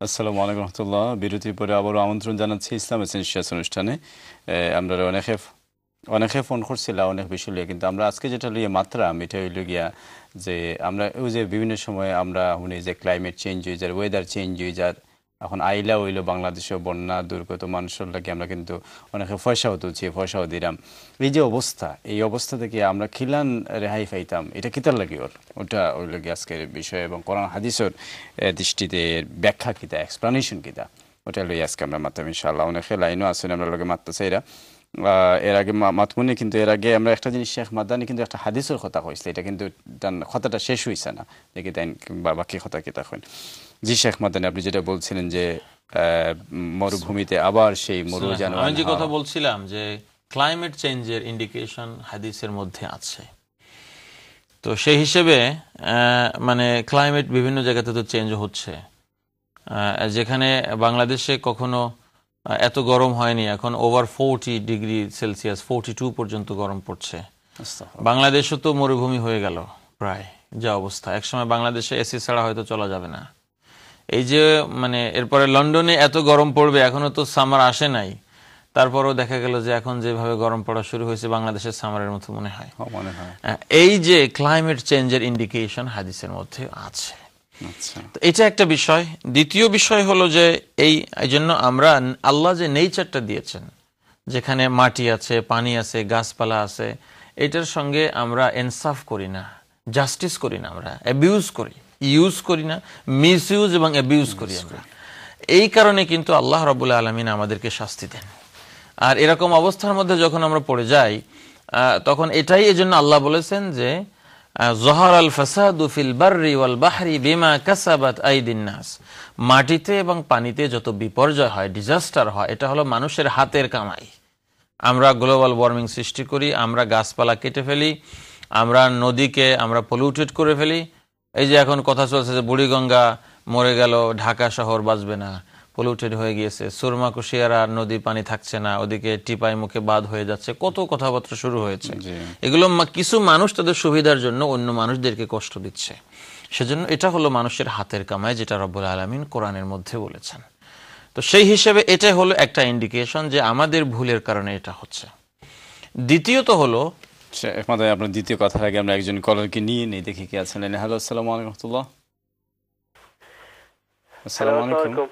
আসসালামু আলাইকুম রহমতুল্লাহ। বিরতির পরে আবারও আমন্ত্রণ জানাচ্ছি ইসলাম এসেন্সিয়াস অনুষ্ঠানে। আমরা অনেকে ফোন করছিলাম অনেক বিষয় লিয়ে, কিন্তু আমরা আজকে যেটা লিয়ে মাত্রাম এটা হইল গিয়া যে আমরা ওই যে বিভিন্ন সময় আমরা শুনি যে ক্লাইমেট চেঞ্জ হয়ে যায়, ওয়েদার চেঞ্জ হয়ে যায়। এখন আইলা হইল বাংলাদেশে বন্যা দুর্গত মানুষের লাগে আমরা কিন্তু অনেকে পয়সাও তুলছি, পয়সাও দিলাম। এই যে অবস্থা, এই অবস্থা থেকে আমরা খিলান রেহাই পাইতাম, এটা কিতার লাগে ওটা হইল গিয়ে আজকের বিষয়, এবং কোরআন হাদিসের দৃষ্টিতে ব্যাখ্যা কিতা, এক্সপ্লানেশন কিতা, ওটা লই আজকে আমরা মাত্রাম ইনশাআল্লাহ। অনেকে লাইনও আসেন আমরা লোকে মারতেছে এরা। এর আগে মাতমুনি কিন্তু এর আগে আমরা একটা জিনিস শেখ মাদানি কিন্তু একটা হাদিসের কথা কইছিল, এটা কিন্তু কথাটা শেষ হইছে না, দেখি তাই বাকি কথা কিতা কইন। জি শেখ মাদানি, আপনি যেটা বলছিলেন যে মরুভূমিতে আবার সেই মরু জানোয়ার, আমি যে কথা বলছিলাম যে ক্লাইমেট চেঞ্জের ইন্ডিকেশন হাদিসের মধ্যে আছে। তো সেই হিসেবে মানে ক্লাইমেট বিভিন্ন জায়গাতে তো চেঞ্জ হচ্ছে। যেখানে বাংলাদেশে কখনো এত গরম হয়নি, এখন ওভার 40 ডিগ্রি সেলসিয়াস 42 পর্যন্ত গরম পড়ছে। বাংলাদেশও তো মরুভূমি হয়ে গেল প্রায়, যা অবস্থা। একসময় বাংলাদেশে এসি ছাড়া হয়তো চলা যাবে না। এই যে মানে এরপরে লন্ডনে এত গরম পড়বে, এখনো তো সামার আসে নাই, তারপরও দেখা গেল যে এখন যেভাবে গরম পড়া শুরু হয়েছে বাংলাদেশের সামারের মতো মনে হয়। এই যে ক্লাইমেট চেঞ্জের ইন্ডিকেশন হাদিসের মধ্যে আছে, এটা একটা বিষয়। দ্বিতীয় বিষয় হলো যে এই জন্য আমরা আল্লাহ যে নেচারটা দিয়েছেন, যেখানে মাটি আছে, পানি আছে, গাছপালা আছে, এটার সঙ্গে আমরা ইনসাফ করি না, জাস্টিস করি না, আমরা অ্যাবিউজ করি, ইউজ করি না, মিস ইউজ এবং অ্যাবিউজ করি আমরা। এই কারণে কিন্তু আল্লাহ রাব্বুল আলামিন আমাদেরকে শাস্তি দেন। আর এরকম অবস্থার মধ্যে যখন আমরা পড়ে যাই, তখন এটাই এজন্য আল্লাহ বলেছেন যে যহারাল ফাসাদু ফিল বাররি ওয়াল বাহরি বিমা কাসাবাত আইদিন নাস। মাটিতে এবং পানিতে যত বিপর্যয় হয়, ডিজাস্টার হয়, এটা হলো মানুষের হাতের কামাই। আমরা গ্লোবাল ওয়ার্মিং সৃষ্টি করি, আমরা গাছপালা কেটে ফেলি, আমরা নদীকে আমরা পলিউটেড করে ফেলি। এই যে এখন কথা চলছে যে বুড়িগঙ্গা মরে গেল, ঢাকা শহর বাঁচবে না, পলিউটেড হয়ে গিয়েছে, সুরমা কুশিয়ারা নদী পানি থাকছে না, ওদিকে টিপাই মুখে বাঁধ হয়ে যাচ্ছে, কত কথাবার্তা শুরু হয়েছে। এগুলো কিছু মানুষ তাদের সুবিধার জন্য অন্য মানুষদেরকে কষ্ট দিচ্ছে। সেজন্য এটা হলো মানুষের হাতের কামাই, যেটা রব্বুল আলামিন কোরআনের মধ্যে বলেছেন। তো সেই হিসেবে এটা হলো একটা ইন্ডিকেশন যে আমাদের ভুলের কারণে এটা হচ্ছে। দ্বিতীয়ত হলো, আপনার দ্বিতীয় কথার আগে আমরা একজন কলারকে নিয়ে নেই, দেখি কি আছেন। হ্যালো, আসসালামু আলাইকুম রাহমাতুল্লাহ। আসসালামু আলাইকুম।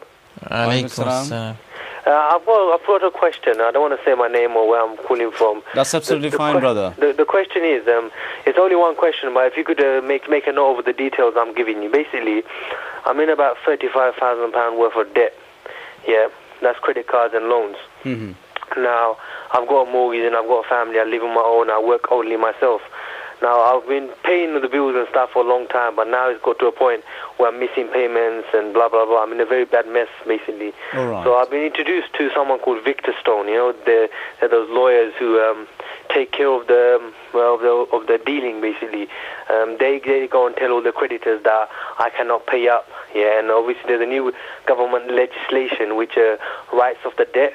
I've got a question. I don't want to say my name or where I'm calling from. That's absolutely fine, brother. The question is, it's only one question, but if you could make a note of the details I'm giving you. Basically, I'm in about £35,000 worth of debt. Yeah, that's credit cards and loans. Mm-hmm. Now, I've got a mortgage and I've got a family. I live on my own. I work only myself. Now, I've been paying the bills and stuff for a long time, but now it's got to a point where I'm missing payments and blah, blah, blah. I'm in a very bad mess, basically. Right. So I've been introduced to someone called Victor Stone. You know, they're those lawyers who take care of the dealing, basically. They go and tell all the creditors that I cannot pay up. Yeah, and obviously there's a new government legislation which writes off the debt.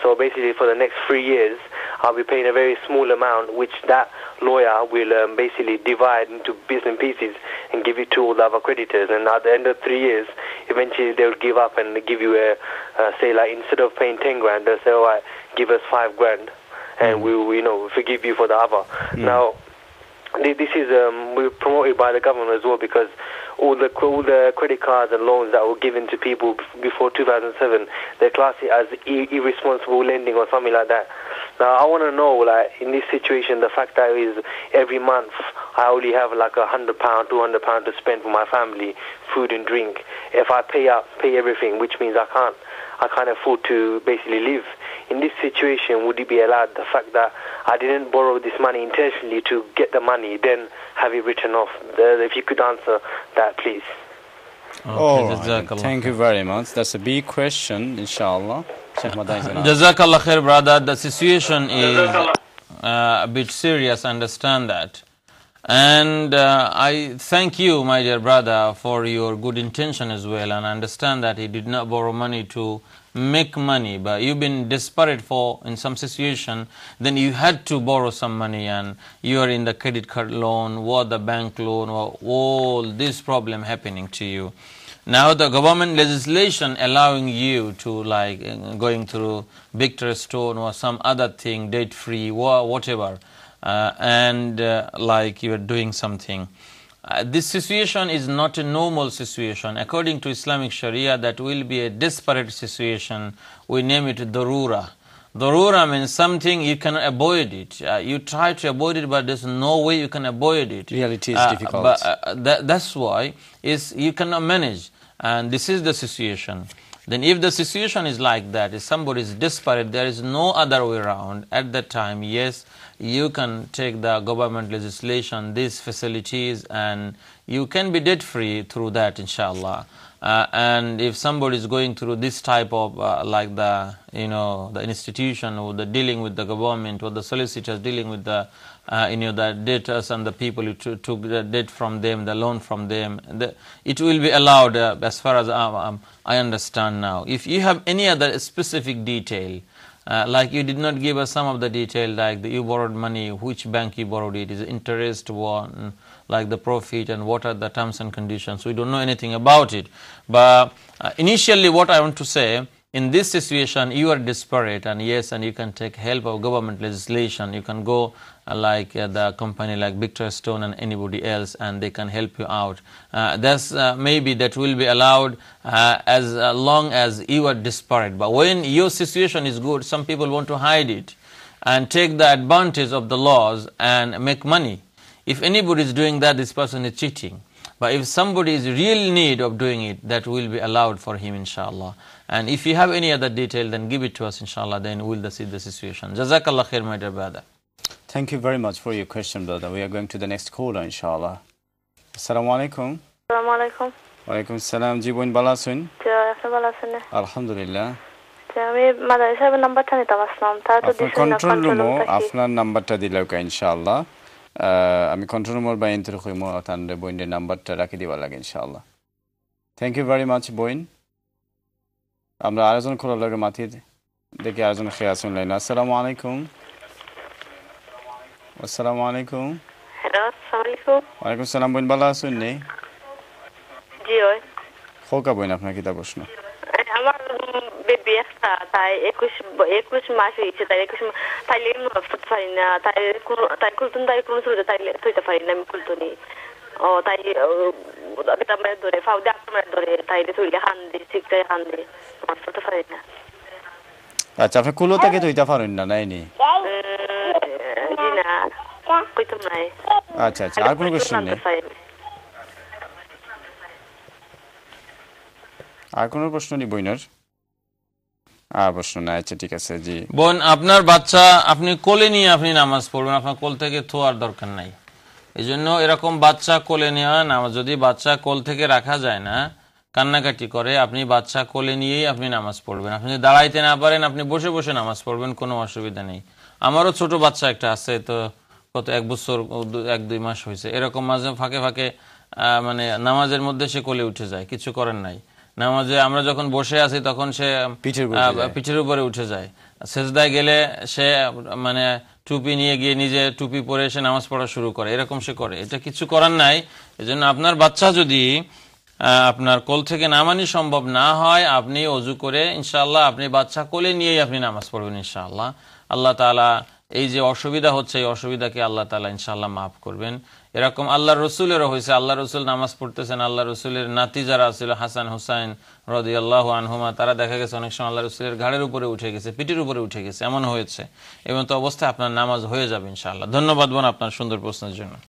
So basically for the next 3 years, I'll be paying a very small amount, which that lawyer will basically divide into bits and pieces and give it to all the other creditors. And at the end of 3 years, eventually they'll give up and give you say like instead of paying 10 grand, they'll say, all right, give us 5 grand and we'll forgive you for the other. Now, this is we're promoted by the government as well, because all the credit cards and loans that were given to people before 2007, they class it as irresponsible lending or something like that. Now, I want to know, like, in this situation, the fact that is every month I only have like £100, £200 to spend for my family, food and drink. If I pay everything, which means I can't afford to basically live. In this situation, would it be allowed, the fact that I didn't borrow this money intentionally to get the money, then have it written off? If you could answer that, please. Right. Thank you very much. That's a big question, inshallah. Jazakallah khair, brother. The situation is a bit serious, understand that. And I thank you, my dear brother, for your good intention as well, and I understand that he did not borrow money to make money, but you've been desperate in some situation, then you had to borrow some money, and you are in the credit card loan or the bank loan or all this problem happening to you. Now the government legislation allowing you to going through Victor Stone or some other thing, debt free, whatever, and like you are doing something. This situation is not a normal situation. According to Islamic Sharia, that will be a desperate situation. We name it darura. Darura means something you cannot avoid it. You try to avoid it, but there's no way you can avoid it. Reality is difficult. But that's why you cannot manage. And this is the situation. Then if the situation is like that, if somebody is desperate, there is no other way around. At that time, yes, you can take the government legislation, these facilities, and you can be debt free through that, inshallah. And if somebody is going through this type of the institution or the dealing with the government or the solicitors dealing with the the debtors and the people who took the debt from them, the loan from them, it will be allowed as far as I understand now. If you have any other specific detail, like you did not give us some of the detail, like you borrowed money, which bank you borrowed it, is it interest one, like the profit, and what are the terms and conditions. We don't know anything about it. But initially what I want to say, in this situation you are desperate, and yes, and you can take help of government legislation. You can go the company like Victor Stone and anybody else, and they can help you out. Maybe that will be allowed as long as you are desperate. But when your situation is good, some people want to hide it and take the advantage of the laws and make money. If anybody is doing that, this person is cheating. But if somebody is real need of doing it, that will be allowed for him, inshallah. And if you have any other detail, then give it to us, inshallah. Then we'll see the situation. Jazakallah khair, my dear brother. Thank you very much for your question, brother. We are going to the next caller, inshallah. Assalamu alaikum. Assalamu alaikum. Wa alaikum salam. Ji boin bala aছেন? ভালো আছেন? আলহামদুলিল্লাহ। আমি মাদানি সাহেবের নাম্বারটা নিতে আসলাম। তার তো দিছেন না কন্ট্রোল রুমও আপনার নাম্বারটা দিলাও কা ইনশাআল্লাহ। আমি কন্ট্রোল রুমের বা ইন্টার কইমো তানরে বইনের নাম্বারটা রাখি দিবা লাগে ইনশাআল্লাহ। থ্যাংক ইউ ভেরি মাচ বইন। আমরা আরেকজন খোলা লাগে মাথি দেখি আরেকজন খেয়ে আছেন লাইন। আসসালামু আলাইকুম। আসসালামু আলাইকুম। হ্যালো, আসসালামু আলাইকুম। ওয়া আলাইকুম সালাম। বইন ভালো আছেন নি? জি ওই। খোকা বইন আপনার কি তা প্রশ্ন? আমার বেবি একটা তাই 21 মাস হয়েছে, তাই 21 তাইলে ফুট পারি না, তাই কুলতুন তাই কোন সুবিধা তাইলে তুইতে পারি না, আমি কুলতুনি ও তাই এটা আমার ধরে ফাউদে আমার ধরে তাইলে তুইলে হান্দি শিখতে হান্দি আমার ফুটতে পারি না। আচ্ছা, আপনি কুলো থেকে তুইতে পারেন না নাইনি? জি না, কইতাম নাই। আচ্ছা আচ্ছা, আর কোনো কোশ্চেন নেই? আর কোনো প্রশ্ন নেই বইনের? প্রশ্ন নাই। আচ্ছা ঠিক আছে। জি বোন, আপনার বাচ্চা আপনি কোলে নিয়ে আপনি নামাজ পড়বেন, আপনার কোল থেকে থোয়ার দরকার নাই। এই জন্য এরকম বাচ্চা কোলে নেওয়া নামাজ, যদি বাচ্চা কোল থেকে রাখা যায় না, কান্নাকাটি করে, আপনি বাচ্চা কোলে নিয়েই আপনি নামাজ পড়বেন। আপনি যদি দাঁড়াইতে না পারেন, আপনি বসে বসে নামাজ পড়বেন, কোনো অসুবিধা নেই। আমারও ছোট বাচ্চা একটা আছে, তো কত 1 বছর 1-2 মাস হয়েছে। এরকম মাঝে ফাঁকে ফাঁকে নামাজের মধ্যে সে কোলে উঠে যায়, কিছু করেন নাই। নামাজে আমরা যখন বসে আছি তখন সে পিঠের উপরে উঠে যায়। সেজদায় গেলে সে টুপি নিয়ে গিয়ে নিজে টুপি পরে সে নামাজ পড়া শুরু করে, এরকম সে করে। এটা কিছু করার নাই। এজন্য আপনার বাচ্চা যদি আপনার কোল থেকে নামানি সম্ভব না হয়, আপনি ওযু করে ইনশাআল্লাহ আপনি বাচ্চা কোলে নিয়েই আপনি নামাজ পড়বেন ইনশাআল্লাহ। আল্লাহ তাআলা এই যে অসুবিধা হচ্ছে, এই অসুবিধাকে আল্লাহ তাআলা ইনশাআল্লাহ মাফ করবেন। এরকম আল্লাহর রাসূলেরও হয়েছে। আল্লাহর রাসূল নামাজ পড়তেছেন, আল্লাহর রাসূলের নাতি যারা ছিল হাসান হুসাইন রাদিয়াল্লাহু আনহুমা, তারা দেখা গেছে অনেক সময় আল্লাহর রাসূলের ঘাড়ের উপরে উঠে গেছে, পিঠের উপরে উঠে গেছে, এমন হয়েছে। এবং তো অবস্থায় আপনার নামাজ হয়ে যাবে ইনশাআল্লাহ। ধন্যবাদ বোন আপনার সুন্দর প্রশ্নের জন্য।